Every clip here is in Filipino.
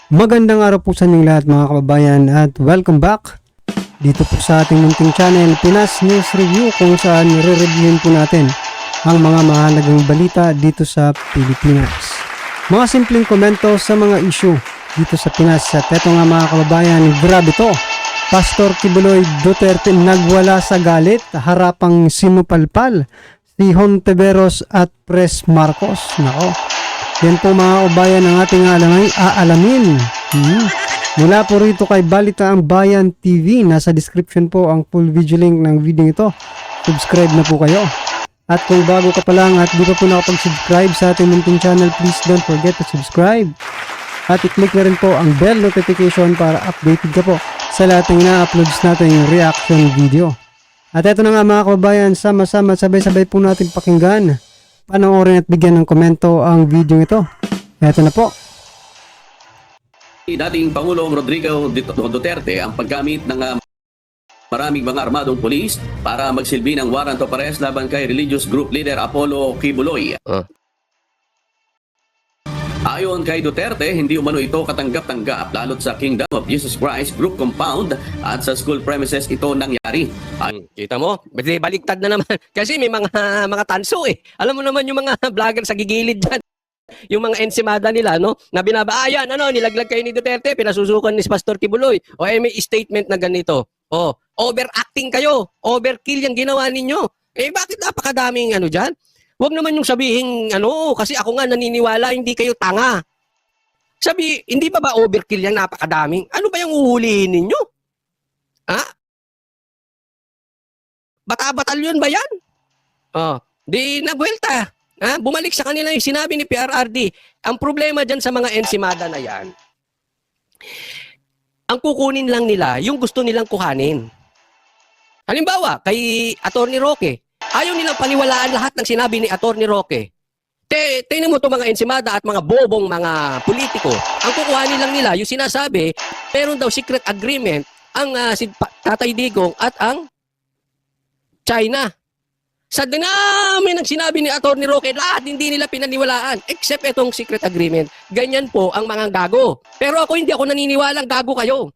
Magandang araw po sa inyong lahat mga kababayan at welcome back dito po sa ating munting channel Pinas News Review, kung saan re-reviewin po natin ang mga mahalagang balita dito sa Pilipinas. Mga simpleng komento sa mga issue dito sa Pinas. At eto nga mga kababayan, grabe to. Pastor Kibuloy Duterte nagwala sa galit harapang sinupalpal si Hontiveros at Pres Marcos. Nako, yan po mga kabayan ang ating aalamin. Mula po rito kay Balita ang Bayan TV. Nasa description po ang full video link ng video ito. Subscribe na po kayo. At kung bago ka pa lang at di pa po nakapag-subscribe sa ating munting channel, please don't forget to subscribe. At i-click na rin po ang bell notification para updated ka po sa lahat ng ina-uploads natin yung reaction video. At eto na nga mga kababayan, sama-sama sabay-sabay po natin pakinggan, panoorin at bigyan ng komento ang video ito. Eto na po. Dating Pangulong Rodrigo Duterte ang paggamit ng maraming mga armadong pulis para magsilbi ng warrant of arrest laban kay religious group leader Apollo Kibuloy. Ayon kay Duterte, hindi umano ito katanggap-tanggap lalo't sa Kingdom of Jesus Christ group compound at sa school premises ito nangyari. Kita mo? Baliktad na naman. Kasi may mga tanso eh. Alam mo naman yung mga vlogger sa gigilid dyan. Yung mga ensimada nila, no? Na binabaayan, nilaglag kayo ni Duterte, pinasusukan ni Pastor Kibuloy. O may statement na ganito. Overacting kayo. Overkill yung ginawa ninyo. Bakit napakadaming dyan? Huwag naman yung sabihin, kasi ako nga naniniwala, hindi kayo tanga. Hindi ba overkill yan, napakadaming? Ano ba yung uhulihin ninyo? Bata-batalyon ba yan? Di nabuelta. Bumalik sa kanila yung sinabi ni PRRD. Ang problema dyan sa mga ensimada na yan, ang kukunin lang nila yung gusto nilang kuhanin. Halimbawa, kay Atty. Roque, ayaw nilang paniwalaan lahat ng sinabi ni Atty. Roque. Tingnan mo itong mga ensimada at mga bobong mga politiko. Ang kukuhanin lang nila, yung sinasabi, meron daw secret agreement ang si Tatay Digong at ang China. Sa dinami ng sinabi ni Atty. Roque, lahat hindi nila pinaniwalaan except itong secret agreement. Ganyan po ang mga gago. Pero hindi ako naniniwalang gago kayo.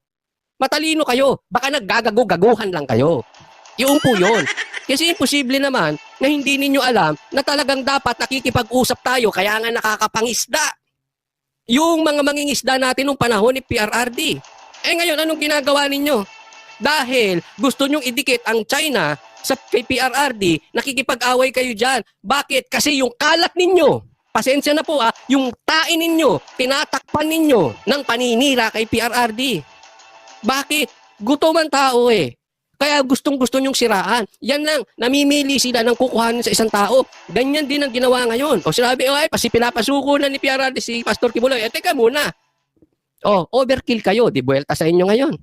Matalino kayo. Baka naggagago-gaguhan lang kayo. Yun po yun. Kasi imposible naman na hindi ninyo alam na talagang dapat nakikipag-usap tayo kaya nga nakakapangisda. Yung mga mangingisda natin nung panahon ni PRRD. Ngayon, anong ginagawa ninyo? Dahil gusto nyong idikit ang China sa kay PRRD, nakikipag-away kayo dyan. Bakit? Kasi yung kalat ninyo, pasensya na po yung tain ninyo, tinatakpan ninyo ng paninira kay PRRD. Bakit? Gutom ang tao Kaya gustong-gusto nyong siraan. Yan lang, namimili sila ng kukuhanin sa isang tao. Ganyan din ang ginawa ngayon. O sinabi, pinapasuko na ni PRRD si Pastor Kibuloy. Teka muna. Overkill kayo. Di buwelta sa inyo ngayon.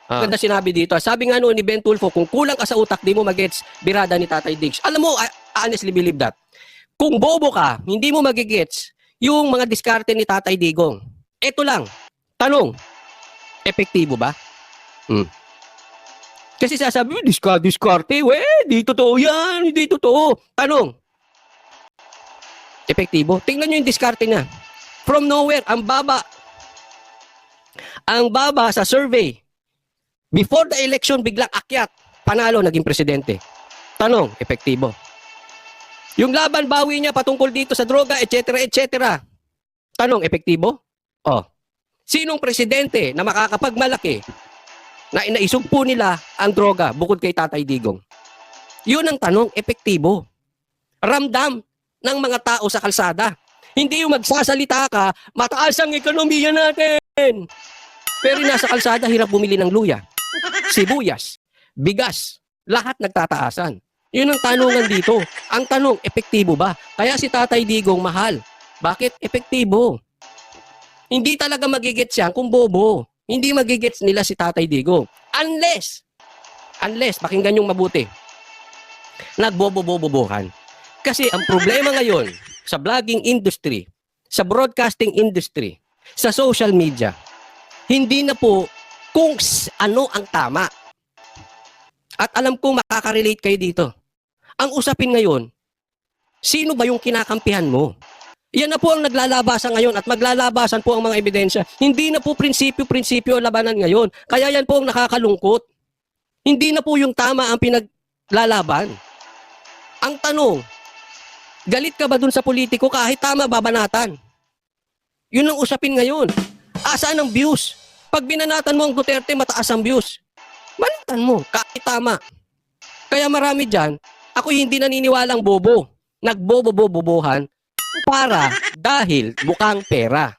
Ganda sinabi dito. Sabi nga ni Ben Tulfo, kung kulang ka sa utak, di mo magets birada ni Tatay Diggs. Alam mo, I honestly believe that. Kung bobo ka, hindi mo magigets yung mga diskarte ni Tatay Digong. Ito lang, tanong, epektibo ba? Kasi sasabi, diskarte, di totoo yan, hindi totoo. Tanong, epektibo? Tingnan nyo yung diskarte niya. From nowhere, ang baba sa survey. Before the election, biglang akyat. Panalo, naging presidente. Tanong, epektibo. Yung laban bawi niya patungkol dito sa droga, etc., etc. Tanong, epektibo? Sinong presidente na makakapagmalaki na inaisugpo nila ang droga bukod kay Tatay Digong? Yun ang tanong, epektibo. Ramdam ng mga tao sa kalsada. Hindi yung magsasalita ka, mataas ang ekonomiya natin. Pero nasa kalsada, hirap bumili ng luya, sibuyas, bigas, lahat nagtataasan. Yun ang tanungan dito. Ang tanong, epektibo ba? Kaya si Tatay Digong mahal. Bakit? Epektibo. Hindi talaga magigets yan kung bobo. Hindi magigets nila si Tatay Digong. Unless, pakinggan yung mabuti, nagbobo-bobobohan. Kasi ang problema ngayon sa vlogging industry, sa broadcasting industry, sa social media, hindi na po kung ano ang tama. At alam kong makaka-relate kayo dito. Ang usapin ngayon, sino ba yung kinakampihan mo? Yan na po ang naglalabasan ngayon at maglalabasan po ang mga ebidensya. Hindi na po prinsipyo labanan ngayon. Kaya yan po ang nakakalungkot. Hindi na po yung tama ang pinaglalaban. Ang tanong, galit ka ba dun sa politiko kahit tama babanatan? Yun ang usapin ngayon. Asaan ang views? Pag binanatan mo ang Duterte, mataas ang views. Banatan mo, kahit tama. Kaya marami dyan, ako hindi naniniwalang bobo. Nagbobobobobohan para dahil mukhang pera.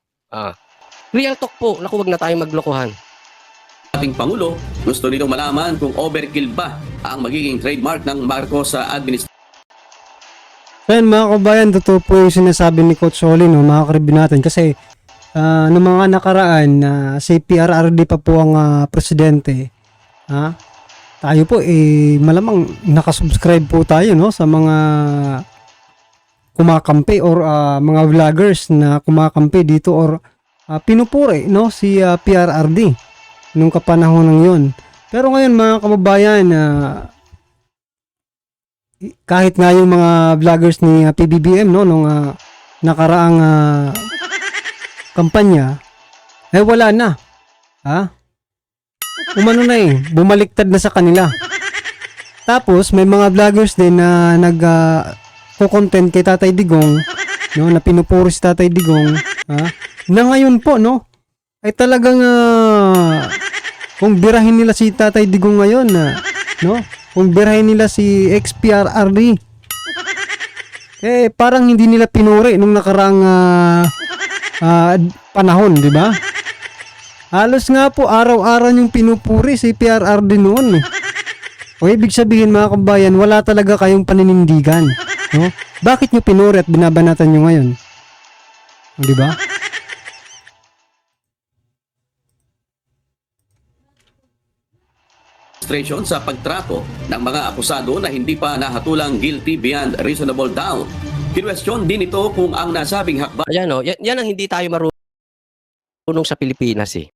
Real talk po, naku, wag na tayong maglokohan. Ating Pangulo, gusto nitong malaman kung overkill ba ang magiging trademark ng Marcos sa administrasyon. Ayan mga kabayan, totoo po yung sinasabi ni Coach Oli, no, mga karibin natin. Kasi noong mga nakaraan, si PRRD pa po ang presidente. Tayo po, malamang nakasubscribe po tayo, no, sa mga kumakampi or mga vloggers na kumakampi dito or pinupuri, no, si PRRD nung kapanahon ng yun. Pero ngayon mga kababayan, kahit nga yung mga vloggers ni PBBM, no, nung nakaraang kampanya, wala na. Umano na bumaliktad na sa kanila. Tapos may mga vloggers din na content kay Tatay Digong, no, na pinupuri si Tatay Digong, na ngayon po, no, ay talagang kung birahin nila si Tatay Digong ngayon, no, kung birahin nila si XPRRD, parang hindi nila pinuri nung nakaraang panahon, di ba? Halos nga po araw-araw yung pinupuri si PRRD noon. O ibig sabihin mga kabayan, wala talaga kayong paninindigan, no? Bakit nyo pinuri at binabanatan nyo ngayon? O, di ba? Sa pagtrato ng mga akusado na hindi pa nahatulang guilty beyond reasonable doubt. Kinwestiyon din ito kung ang nasabing hakbang Ayan o, yan ang hindi tayo marunong sa Pilipinas eh.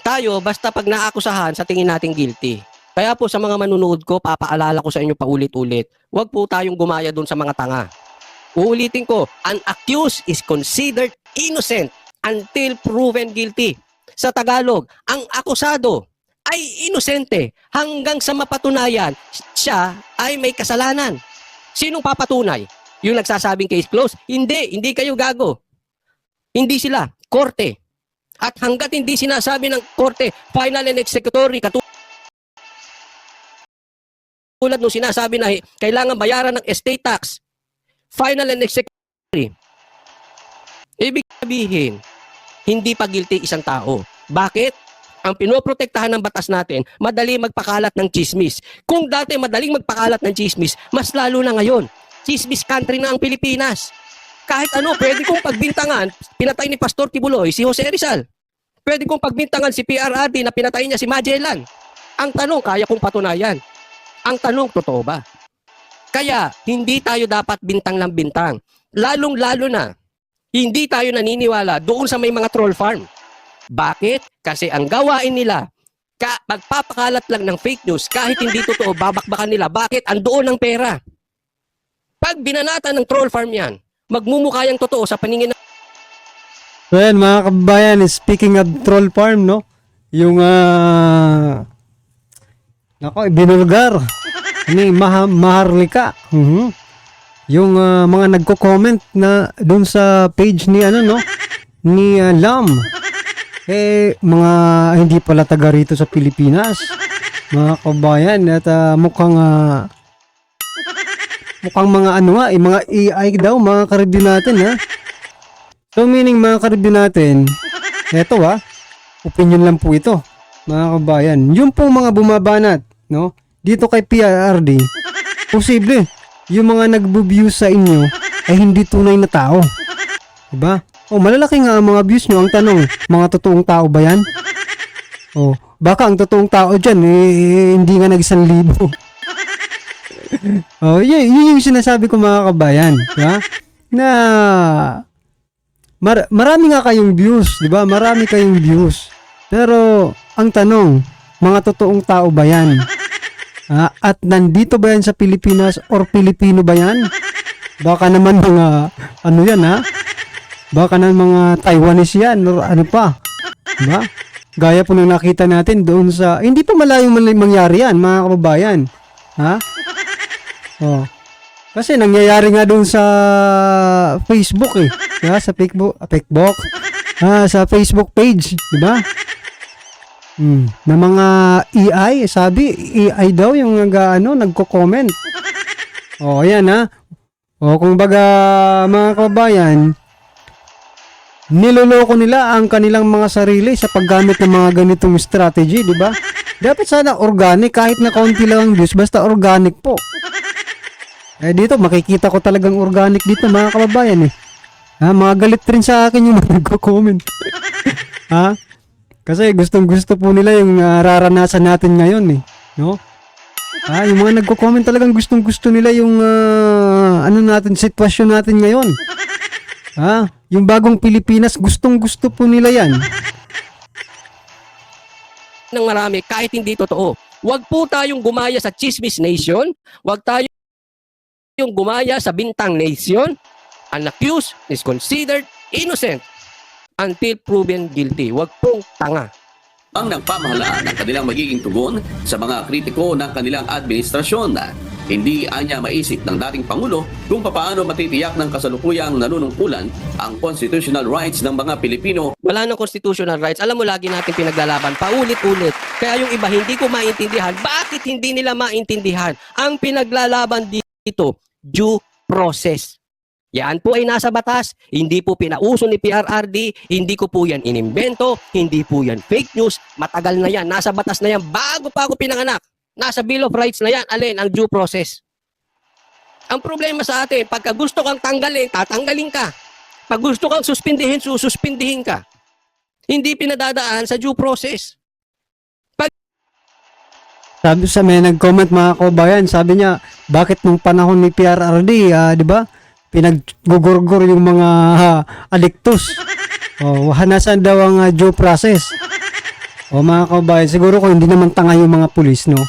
Tayo, basta pag naakusahan, sa tingin natin guilty. Kaya po sa mga manunood ko, papaalala ko sa inyo paulit-ulit, huwag po tayong gumaya doon sa mga tanga. Uulitin ko, an accused is considered innocent until proven guilty. Sa Tagalog, ang akusado ay inosente hanggang sa mapatunayan siya ay may kasalanan. Sinong papatunay? Yung nagsasabing case closed? Hindi kayo gago. Hindi sila, korte. At hanggat hindi sinasabi ng korte, final and executory, katulad nung sinasabi na kailangan bayaran ng estate tax, final and executory, ibig sabihin, hindi pa guilty isang tao. Bakit? Ang pinoprotektahan ng batas natin, madali magpakalat ng chismis. Kung dati madaling magpakalat ng chismis, mas lalo na ngayon. Chismis country na ang Pilipinas. Kahit ano, pwede kong pagbintangan, pinatay ni Pastor Tibuloy si Jose Rizal. Pwede kong pagbintangan si PRRD na pinatay niya si Magellan. Ang tanong, kaya kong patunayan. Ang tanong, totoo ba? Kaya, hindi tayo dapat bintang ng bintang. Lalong-lalo na, hindi tayo naniniwala doon sa may mga troll farm. Bakit? Kasi ang gawain nila, magpapakalat lang ng fake news, kahit hindi totoo, babakbakan nila. Bakit? Andoon ang pera. Pag binanatan ng troll farm yan, magmumukha yung totoo sa paningin ng... So yan mga kabayan, speaking of troll farm, no? Yung binulgar ni Maharlika. Yung mga nagko-comment na dun sa page ni ni Lam. Mga hindi pala taga rito sa Pilipinas. Mga kabayan, at mukhang mga mga AI daw, mga karibyo natin, ha? So meaning mga karibyo natin, eto opinion lang po ito, mga kabayan. Yung po mga bumabanat, no, dito kay PRRD, posible yung mga nagbo-views sa inyo ay hindi tunay na tao. Diba? Malalaki nga ang mga views nyo. Ang tanong, mga totoong tao ba yan? Baka ang totoong tao dyan, hindi nga nag-1,000. Yun yung sinasabi ko mga kabayan. Diba? Na marami nga kayong views, di ba? Marami kayong views. Pero ang tanong, mga totoong tao ba yan? At nandito ba yan sa Pilipinas or Pilipino ba yan? Baka naman mga, ano yan ha? Baka naman mga Taiwanese yan, or ano pa. Diba? Gaya po nang nakita natin doon sa, hindi pa malayong mangyari yan, mga kababayan. Ha? Oh. Kasi nangyayari nga doon sa Facebook eh. Diba? Sa Facebook. Sa Facebook page. Diba? Na mga AI, sabi, AI daw yung nagko-comment. O, ayan ha. O, kung baga, mga kababayan, niloloko nila ang kanilang mga sarili sa paggamit ng mga ganitong strategy, di ba? Dapat sana organic, kahit na kaunti lang ang views, basta organic po. Eh dito, makikita ko talagang organic dito, mga kababayan eh. Mga galit rin sa akin yung mga nagko-comment. Kasi gustong-gusto po nila yung nararanasan natin ngayon eh. No? Yung mga nagko-comment talagang gustong-gusto nila yung natin, sitwasyon natin ngayon. Yung bagong Pilipinas, gustong-gusto po nila yan. Ng marami kahit hindi totoo. Huwag po tayong gumaya sa Chismis Nation. Huwag tayong gumaya sa Bintang Nation. An accused is considered innocent until proven guilty. Huwag pong tanga. Ang nagpamahalaan ng kanilang magiging tugon sa mga kritiko ng kanilang administrasyon. Hindi anya maisip ng dating Pangulo kung paano matitiyak ng kasalukuyang nanunungkulan ang constitutional rights ng mga Pilipino. Wala nang constitutional rights. Alam mo, lagi natin pinaglalaban, paulit-ulit. Kaya yung iba hindi ko maintindihan. Bakit hindi nila maintindihan? Ang pinaglalaban dito, due process. Yan po ay nasa batas, hindi po pinauso ni PRRD, hindi ko po yan inimbento, hindi po yan fake news, matagal na yan, nasa batas na yan, bago pa ako pinanganak. Nasa Bill of Rights na yan, alin, ang due process. Ang problema sa atin, pagka gusto kang tanggalin, tatanggalin ka. Pag gusto kang suspindihin, sususpindihin ka. Hindi pinadadaan sa due process. Sabi sa may nag-comment mga kababayan, sabi niya, bakit nung panahon ni PRRD, di ba? Pinaggugurgur yung mga adictus. Nasaan daw ang due process? Mga kababayan, siguro kung hindi naman tanga yung mga pulis, no?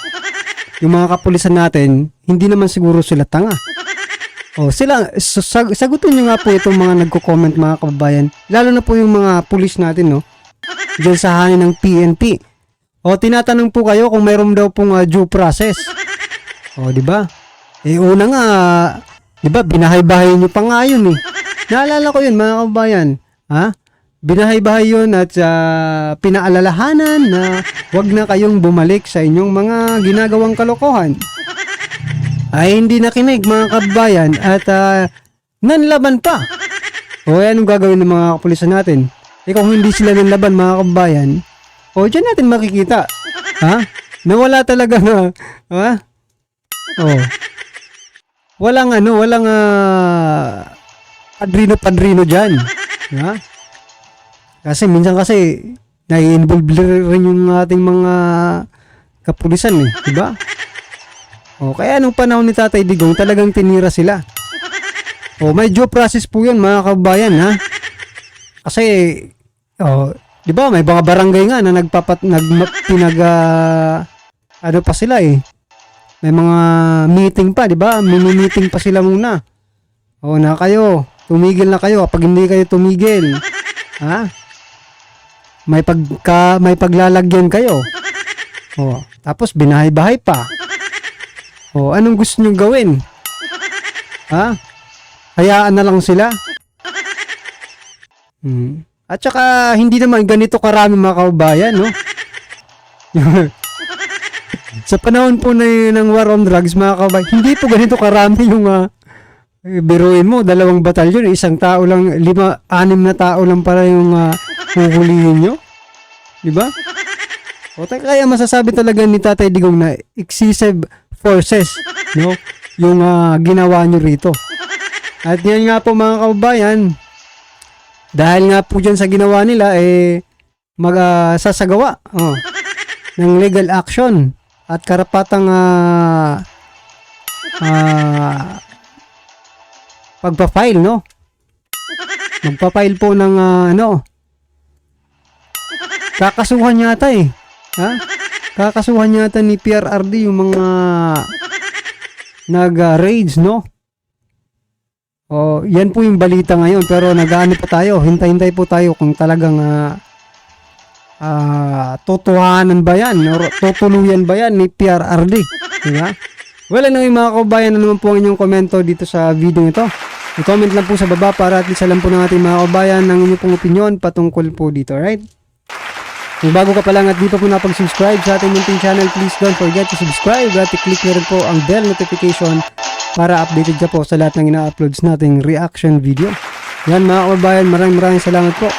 Yung mga kapulisan natin, hindi naman siguro sila tanga. Sagutin nyo nga po itong mga nagko-comment mga kababayan. Lalo na po yung mga pulis natin, no? Diyan sa hanin ng PNP. Tinatanong po kayo kung mayroon daw pong due process. Di ba? Una nga, di ba, binahay-bahay nyo pa nga yun eh. Naalala ko yun mga kababayan. Binahay-bahay yun at pinaalalahanan na wag na kayong bumalik sa inyong mga ginagawang kalokohan. Ay hindi nakinig mga kababayan at nanlaban pa. Anong gagawin ng mga kapulisan natin? Kung hindi sila nanlaban mga kababayan, dyan natin makikita. Nawala talaga walang padrino-padrino dyan. Kasi minsan nai-involve rin yung ating mga kapulisan eh, di ba? Kaya nung panahon ni Tatay Digong talagang tinira sila. May due process po yun mga kababayan Kasi di ba may mga barangay nga na pa sila eh. May mga meeting pa, di ba? Mini-meeting pa sila muna. Na kayo, tumigil na kayo kapag hindi kayo tumigil. May paglalagyan kayo. Tapos binahay-bahay pa. Anong gusto nyo gawin? Hayaan na lang sila. At saka hindi naman ganito karami mga kababayan, no? Sa panahon po ng war on drugs mga kababayan, hindi po ganito karami yung biruin mo, 2 batalyon, 1 tao lang, 5, 6 na tao lang para yung huhulihin nyo. Diba? Kaya masasabi talaga ni Tatay Digong na excessive forces, no? Yung ginawa nyo rito. At yan nga po mga kababayan, dahil nga po dyan sa ginawa nila, magsasagawa ng legal action at karapatang pagpa-file, no? Magpa-file po ng kakasuhan yata eh. Kakasuhan yata ni PRRD yung mga nag-raids, no? O, yan po yung balita ngayon, pero nag-ano po tayo, hintay-hintay po tayo kung talagang totohanan ba yan or tutuluyan ba yan ni PRRD, di ba? Well, ano yung mga kababayan, ano naman po ang inyong komento dito sa video ito? I-comment lang po sa baba para at least alam po ng ating mga kababayan ng inyong pong opinion patungkol po dito, right? Kung bago ka pa lang at di pa po napag-subscribe sa ating munting channel, please don't forget to subscribe at i-click na rin po ang bell notification para updated ka po sa lahat ng ina-uploads nating reaction video. Yan mga kababayan, maraming salamat po.